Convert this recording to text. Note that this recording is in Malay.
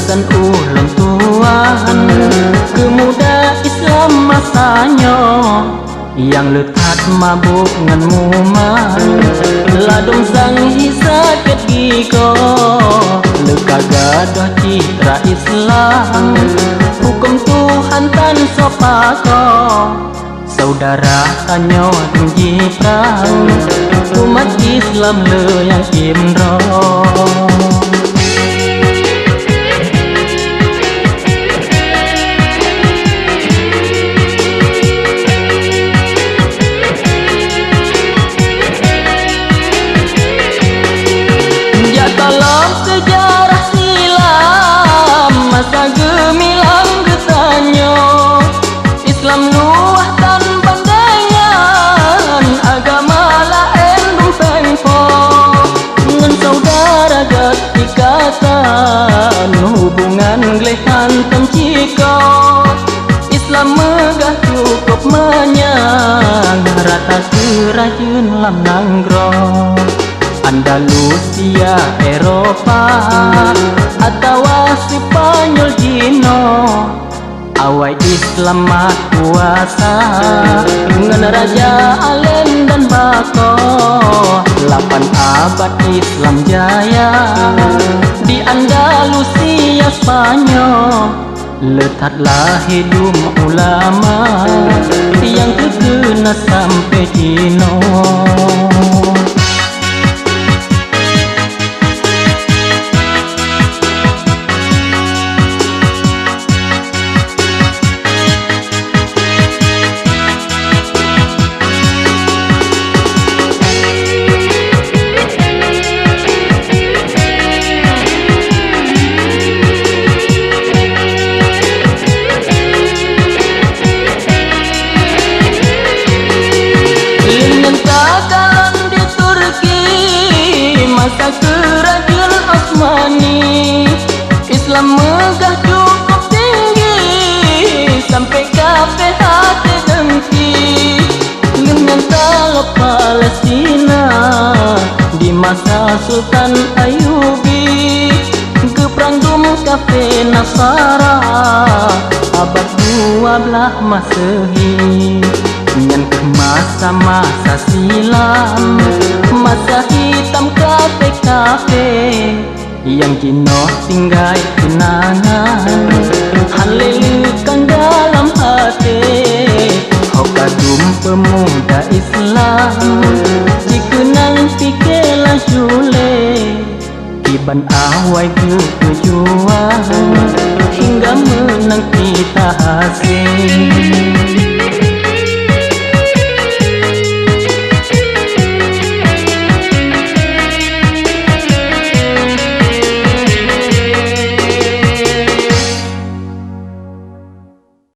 pesan ulun tuan kemuda Islam masanya yang lekat mabuk ngan muman ladung sang hisat giko leka gadah citra Islam hukum Tuhan tan sopako saudara tanyo tinggi perang umat Islam le yang imro. Dalam sejarah silam masa gemilang gesanyo Islam luah tan pandangan agama lain rumpengpo ngan saudara gat ikatan hubungan glehan temciko Islam megah cukup menyang rata kerajaan lam nanggro Andalusia, Eropa, atau Spanyol Cino awai Islam mat kuasa ngan Raja Alen dan Bako 8 abad Islam jaya di Andalusia Spanyol letaklah hidup ulama yang terkena sampai Cino. Kekalan di Turki masa kerajaan Osmani Islam megah cukup tinggi sampai kafe hati dengki dengan talok Palestina di masa Sultan Ayubi geprang dum kafe Nasara abad 12 Masehi dengan ke masa-masa silam masa hitam kafe-kafe yang kini tinggal kenangan halelukan dalam hati kau kagum pemuda Islam dikenang pikirlah jule kiban awai berjuang hingga menang kita hasil.